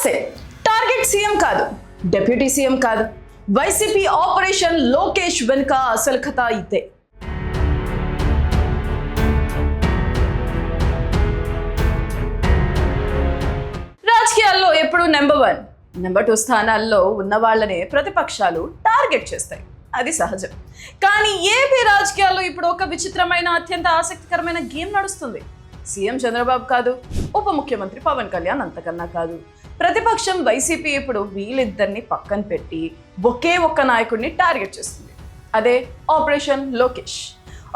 నమస్తే. Target CM కాదు, deputy CM కాదు, వైసీపీ ఆపరేషన్ లోకేష్ వెనుక అసలు కథ ఇదే. రాజకీయాల్లో ఎప్పుడు నెంబర్ 1, నెంబర్ 2 స్థానాల్లో ఉన్న వాళ్ళనే ప్రతిపక్షాలు టార్గెట్ చేస్తాయి. అది సహజం. కానీ ఏపీ రాజకీయాల్లో ఇప్పుడు ఒక విచిత్రమైన అత్యంత ఆసక్తికరమైన గేమ్ నడుస్తుంది. సీఎం చంద్రబాబు కాదు, ఉప ముఖ్యమంత్రి పవన్ కళ్యాణ్ అంతకన్నా కాదు. ప్రతిపక్షం వైసీపీ ఇప్పుడు వీళ్ళిద్దరిని పక్కన పెట్టి ఒకే ఒక్క నాయకుడిని టార్గెట్ చేస్తుంది. అదే ఆపరేషన్ లోకేష్.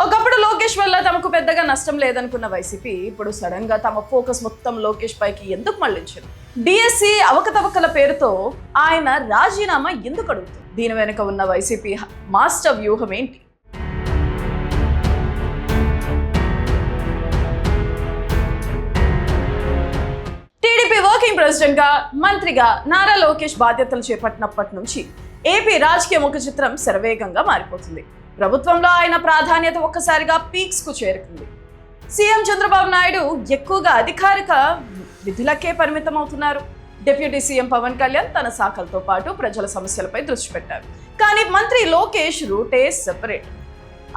ఒకప్పుడు లోకేష్ వల్ల తమకు పెద్దగా నష్టం లేదనుకున్న వైసీపీ ఇప్పుడు సడన్ గా తమ ఫోకస్ మొత్తం లోకేష్ పైకి ఎందుకు మళ్లించింది? డిఎస్సి అవకతవకల పేరుతో ఆయన రాజీనామా ఎందుకు అడుగుతుంది? దీని వెనుక ఉన్న వైసీపీ మాస్టర్ వ్యూహం ఏంటి? టీడీపీ వర్కింగ్ ప్రెసిడెంట్ గా, మంత్రిగా నారా లోకేష్ బాధ్యతలు చేపట్టినప్పటి నుంచి ఏపీ రాజకీయ ముఖ చిత్రం శరవేగంగా మారిపోతుంది. ప్రభుత్వంలో ఆయన ప్రాధాన్యత ఒక్కసారిగా పీక్స్ కు చేరుకుంది. సీఎం చంద్రబాబు నాయుడు ఎక్కువగా అధికారిక విధులకే పరిమితం అవుతున్నారు. డిప్యూటీ సీఎం పవన్ కళ్యాణ్ తన శాఖలతో పాటు ప్రజల సమస్యలపై దృష్టి పెట్టారు. కానీ మంత్రి లోకేష్ రూటే సెపరేట్.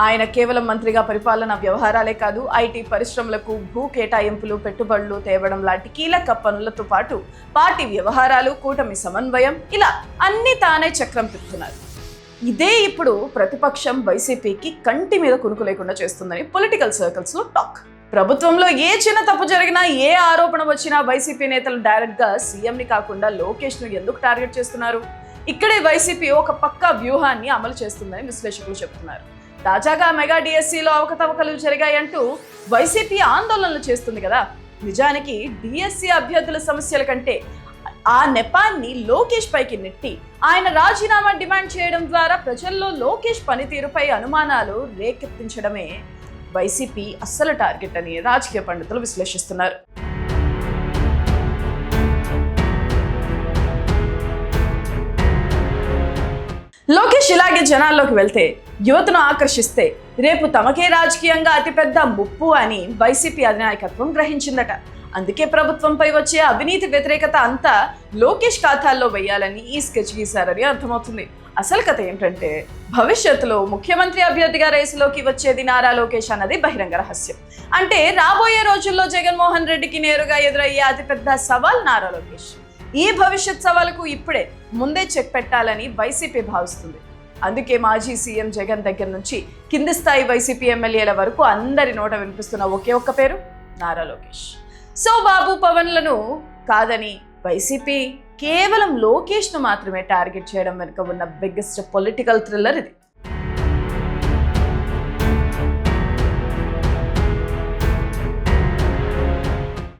ఆయన కేవలం మంత్రిగా పరిపాలన వ్యవహారాలే కాదు, ఐటీ పరిశ్రమలకు భూ కేటాయింపులు, పెట్టుబడులు తేవడం లాంటి కీలక పనులతో పాటు పార్టీ వ్యవహారాలు, కూటమి సమన్వయం, ఇలా అన్ని తానే చక్రం తిప్పుతున్నారు. ఇదే ఇప్పుడు ప్రతిపక్షం వైసీపీకి కంటి మీద కునుకు లేకుండా చేస్తుందని పొలిటికల్ సర్కిల్స్ లో టాక్. ప్రభుత్వంలో ఏ చిన్న తప్పు జరిగినా, ఏ ఆరోపణ వచ్చినా వైసీపీ నేతలు డైరెక్ట్ గా సీఎంని కాకుండా లోకేష్ ను ఎందుకు టార్గెట్ చేస్తున్నారు? ఇక్కడే వైసీపీ ఒక పక్కా వ్యూహాన్ని అమలు చేస్తుందని విశ్లేషకులు చెబుతున్నారు. తాజాగా మెగా డిఎస్సిలో అవకతవకలు జరిగాయంటూ వైసీపీ ఆందోళనలు చేస్తుంది కదా. నిజానికి డిఎస్సి అభ్యర్థుల సమస్యల కంటే ఆ నెపాన్ని లోకేష్ పైకి నెట్టి ఆయన రాజీనామా డిమాండ్ చేయడం ద్వారా ప్రజల్లో లోకేష్ పనితీరుపై అనుమానాలు రేకెత్తించడమే వైసీపీ అస్సలు టార్గెట్ అని రాజకీయ పండితులు విశ్లేషిస్తున్నారు. లోకేష్ ఇలాగే జనాల్లోకి వెళ్తే, యువతను ఆకర్షిస్తే రేపు తమకే రాజకీయంగా అతిపెద్ద ముప్పు అని వైసీపీ అధినాయకత్వం గ్రహించిందట. అందుకే ప్రభుత్వంపై వచ్చే అవినీతి వ్యతిరేకత అంతా లోకేష్ ఖాతాల్లో వేయాలని ఈ స్కెచ్ గీశారని అర్థమవుతుంది. అసలు కథ ఏంటంటే, భవిష్యత్తులో ముఖ్యమంత్రి అభ్యర్థిగా రేసులోకి వచ్చేది నారా లోకేష్ అన్నది బహిరంగ రహస్యం. అంటే రాబోయే రోజుల్లో జగన్మోహన్ రెడ్డికి నేరుగా ఎదురయ్యే అతిపెద్ద సవాల్ నారా లోకేష్. ఈ భవిష్యత్ సవాలుకు ఇప్పుడే ముందే చెక్ పెట్టాలని వైసీపీ భావిస్తుంది. అందుకే మాజీ సీఎం జగన్ దగ్గర నుంచి కింది స్థాయి వైసీపీ ఎమ్మెల్యేల వరకు అందరి నోట వినిపిస్తున్న ఒకే ఒక్క పేరు నారా లోకేష్. సో బాబు పవన్లను కాదని వైసీపీ కేవలం లోకేష్ ను మాత్రమే టార్గెట్ చేయడం వెనుక ఉన్న బిగ్గెస్ట్ పొలిటికల్ థ్రిల్లర్ ఇది.